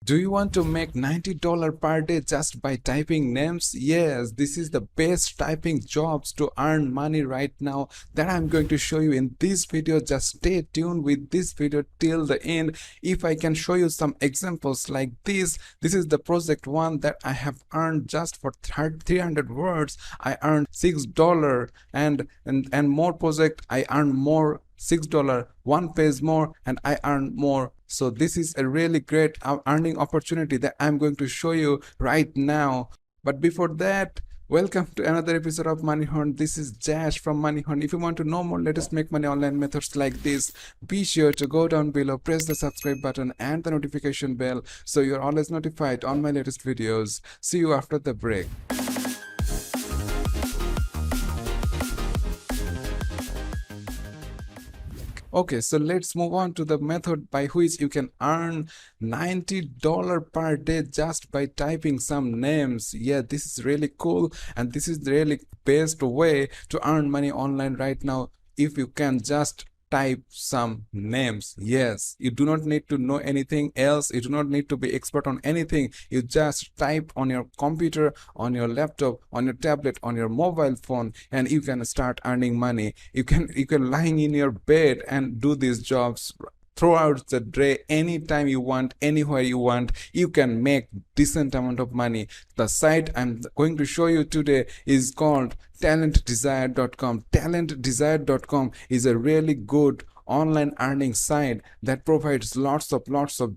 Do you want to make $90 per day just by typing names? Yes, this is the best typing jobs to earn money right now that I'm going to show you in this video. Just stay tuned with this video till the end. If I can show you some examples like this is the project one that I have earned just for 300 words. I earned $6 and more project I earned more $6, one page more, and I earn more. So this is a really great earning opportunity that I'm going to show you right now. But before that, welcome to another episode of Money Hunt. This is Jash from Money Hunt. If you want to know more latest make money online methods like this, be sure to go down below, press the subscribe button and the notification bell so you're always notified on my latest videos. See you after the break. Okay, so let's move on to the method by which you can earn $90 per day just by typing some names. Yeah, this is really cool, and this is the really best way to earn money online right now if you can just type some names. Yes, you do not need to know anything else. You do not need to be expert on anything. You just type on your computer, on your laptop, on your tablet, on your mobile phone, and you can start earning money. You can lying in your bed and do these jobs throughout the day, anytime you want, anywhere you want. You can make decent amount of money. The site I'm going to show you today is called talentdesire.com. talentdesire.com is a really good online earning site that provides lots of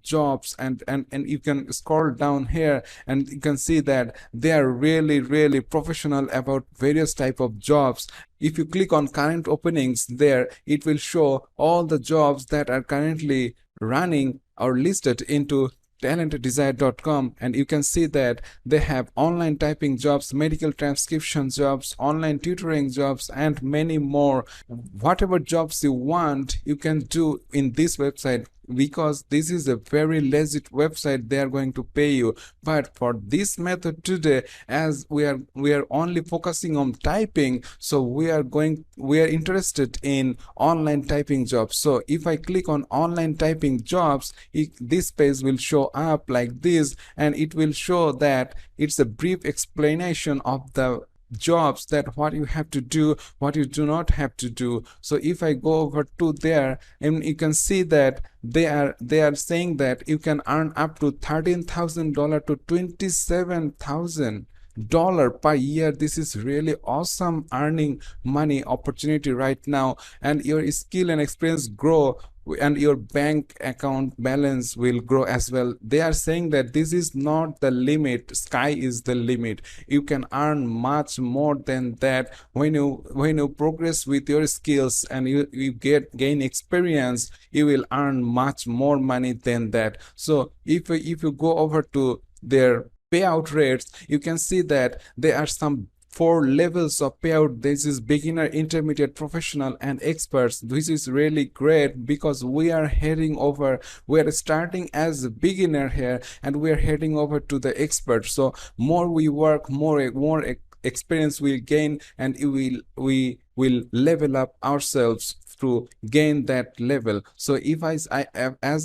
jobs, and you can scroll down here and you can see that they are really professional about various type of jobs. If you click on current openings there, it will show all the jobs that are currently running or listed into talentdesire.com, and you can see that they have online typing jobs, medical transcription jobs, online tutoring jobs, and many more. Whatever jobs you want, you can do in this website, because this is a very legit website. They are going to pay you. But for this method today, as we are only focusing on typing, so we are interested in online typing jobs. So if I click on online typing jobs, this page will show up like this, and it will show that it's a brief explanation of the jobs, that what you have to do, what you do not have to do. So if I go over to there, and you can see that they are saying that you can earn up to $13,000 to $27,000 per year. This is really awesome earning money opportunity right now, and your skill and experience grow, and your bank account balance will grow as well. They are saying that this is not the limit, sky is the limit. You can earn much more than that when you progress with your skills and you gain experience. You will earn much more money than that. So if you go over to their payout rates, you can see that there are some 4 levels of payout. This is beginner, intermediate, professional, and experts. This is really great because we are starting as a beginner here, and we are heading over to the expert. So more we work, more experience we'll gain, and we will level up ourselves to gain that level. So if as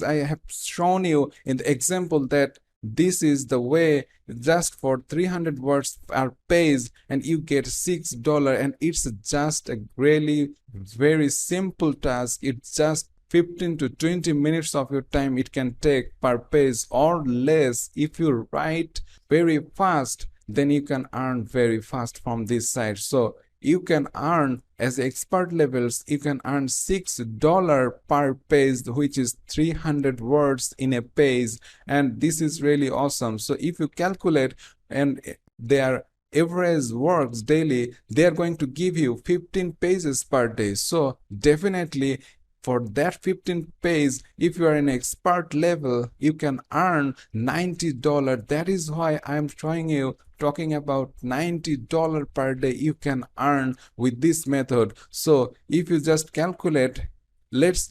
I have shown you in the example, that this is the way, just for 300 words per page, and you get $6, and it's just a really very simple task. It's just 15 to 20 minutes of your time it can take per page or less. If you write very fast, then you can earn very fast from this site. So you can earn, as expert levels, you can earn $6 per page, which is 300 words in a page, and this is really awesome. So if you calculate and their average works daily, they are going to give you 15 pages per day. So definitely for that 15 page, if you are an expert level, you can earn $90. That is why I am talking about $90 per day you can earn with this method. So if you just calculate, let's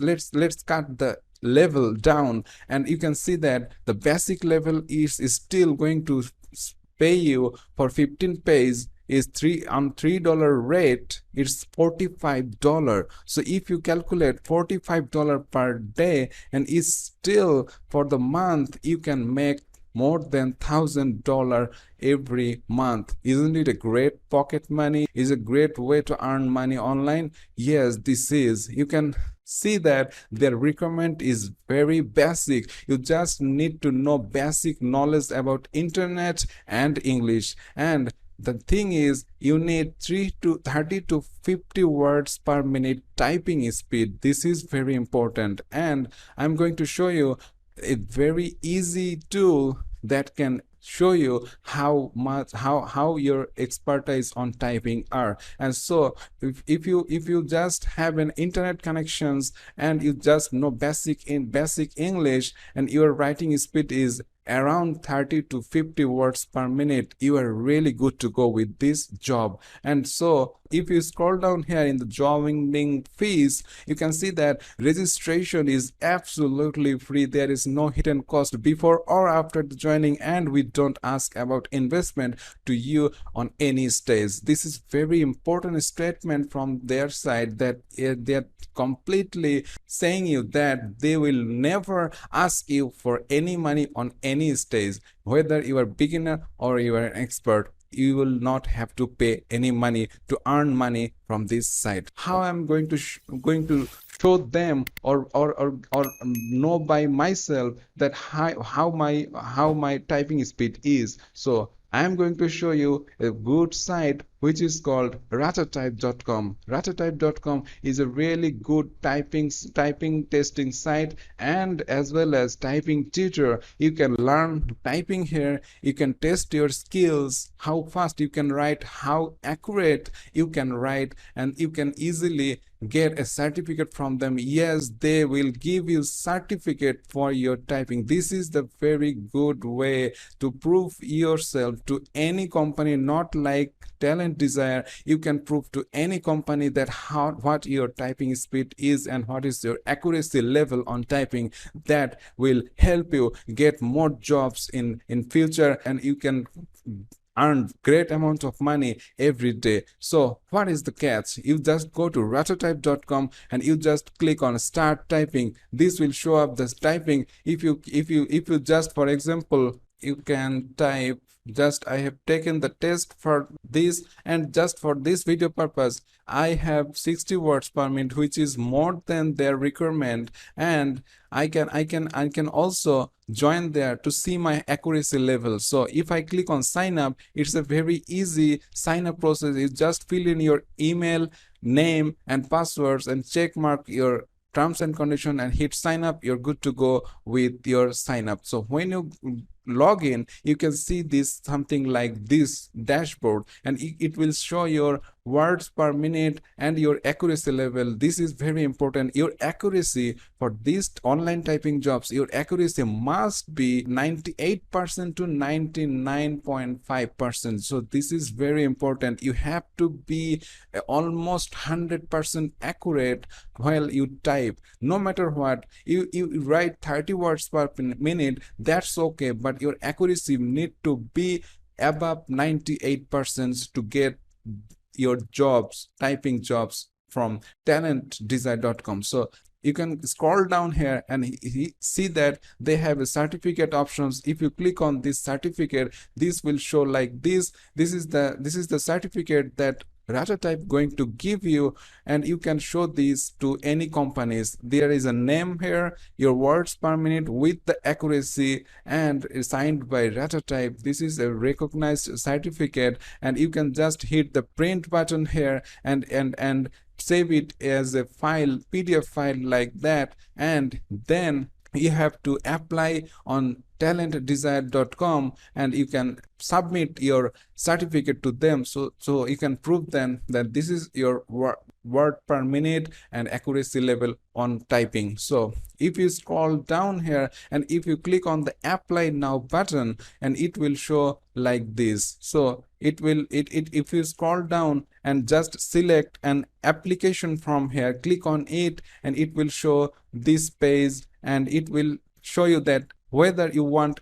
cut the level down, and you can see that the basic level is still going to pay you for 15 pages is $3 rate, it's $45. So if you calculate $45 per day, and it's still for the month you can make more than $1,000 every month. Isn't it a great pocket money? Is a great way to earn money online? Yes, this is. You can see that their requirement is very basic. You just need to know basic knowledge about internet and English. And the thing is, you need 30 to 50 words per minute typing speed. This is very important. And I'm going to show you a very easy tool that can show you how your expertise on typing are. And so if you just have an internet connections and you just know basic English, and your writing speed is around 30 to 50 words per minute, you are really good to go with this job. And so if you scroll down here in the joining fees, you can see that registration is absolutely free. There is no hidden cost before or after the joining, and we don't ask about investment to you on any stage. This is very important statement from their side, that they're completely saying you that they will never ask you for any money on any stage. Whether you are beginner or you are an expert, you will not have to pay any money to earn money from this site. How I'm going to show them or know by myself that how my typing speed is. So I am going to show you a good site which is called ratatype.com. Ratatype.com is a really good typing testing site, and as well as typing tutor. You can learn typing here. You can test your skills, how fast you can write, how accurate you can write, and you can easily get a certificate from them. Yes, they will give you certificate for your typing. This is the very good way to prove yourself to any company, not like Talent Desire. You can prove to any company that what your typing speed is and what is your accuracy level on typing. That will help you get more jobs in future, and you can earn great amount of money every day. So what is the catch? You just go to ratatype.com and you just click on start typing. This will show up the typing. If you just, for example, you can type, just I have taken the test for this, and just for this video purpose I have 60 words per minute, which is more than their requirement. And I can also join there to see my accuracy level. So if I click on sign up, it's a very easy sign up process. You just fill in your email, name and passwords, and check mark your terms and condition and hit sign up. You're good to go with your sign up. So when you log in, you can see this something like this dashboard, and it will show your words per minute and your accuracy level. This is very important. Your accuracy for these online typing jobs, your accuracy must be 98% to 99.5%. So this is very important. You have to be almost 100% accurate while you type. No matter what, you write 30 words per minute, that's okay, but your accuracy need to be above 98% to get your jobs, typing jobs from talentdesign.com. So you can scroll down here and see that they have a certificate options. If you click on this certificate, this will show like this. This is the certificate that Ratatype going to give you, and you can show these to any companies. There is a name here, your words per minute with the accuracy, and signed by Ratatype. This is a recognized certificate, and you can just hit the print button here and save it as a file, PDF file like that, and then you have to apply on talentdesire.com, and you can submit your certificate to them, so you can prove them that this is your word per minute and accuracy level on typing. So if you scroll down here and if you click on the apply now button, and it will show like this. So it will if you scroll down and just select an application from here, click on it, and it will show this page, and it will show you that whether you want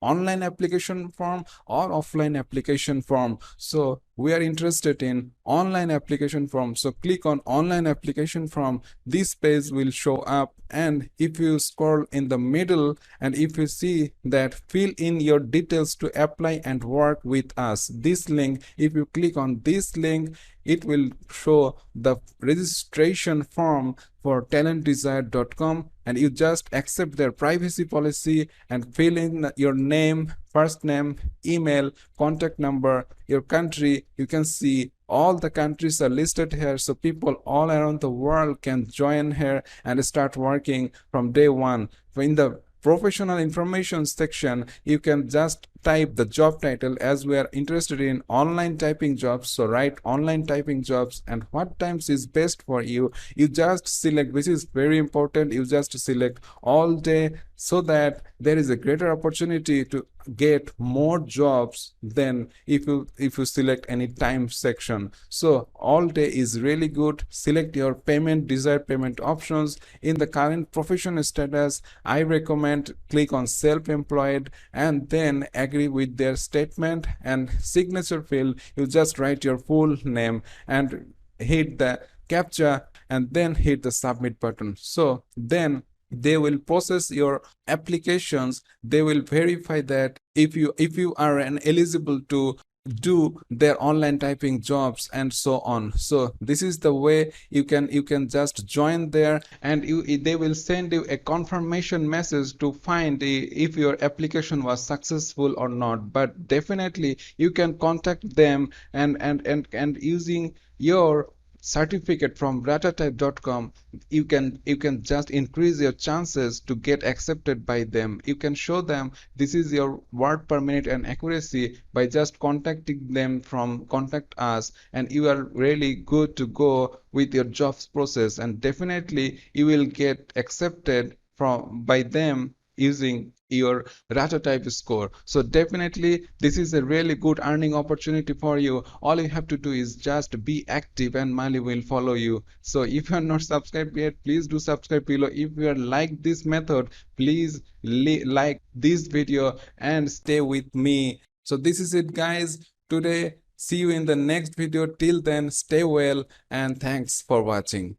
online application form or offline application form. So we are interested in online application form. So click on online application form. This page will show up, and if you scroll in the middle, and if you see that fill in your details to apply and work with us, this link, if you click on this link, it will show the registration form for talentdesire.com, and you just accept their privacy policy and fill in your name, first name, email, contact number, your country. You can see all the countries are listed here, so people all around the world can join here and start working from day one. In the professional information section, you can just type the job title, as we are interested in online typing jobs. So write online typing jobs, and what times is best for you. You just select, which is very important, you just select all day, so that there is a greater opportunity to get more jobs than if you select any time section. So all day is really good. Select your payment, desired payment options. In the current profession status, I recommend click on self-employed, and then agree with their statement, and signature field, you just write your full name and hit the captcha, and then hit the submit button. So then they will process your applications. They will verify that if you are an eligible to do their online typing jobs and so on. So this is the way you can just join there, and they will send you a confirmation message to find if your application was successful or not. But definitely you can contact them, and using your certificate from datatype.com, you can just increase your chances to get accepted by them. You can show them this is your word per minute and accuracy by just contacting them from contact us, and you are really good to go with your jobs process, and definitely you will get accepted by them using your rata type score. So definitely this is a really good earning opportunity for you. All you have to do is just be active, and Mali will follow you. So if you are not subscribed yet, please do subscribe below. If you are like this method, please like this video and stay with me. So this is it, guys, today. See you in the next video. Till then, stay well, and thanks for watching.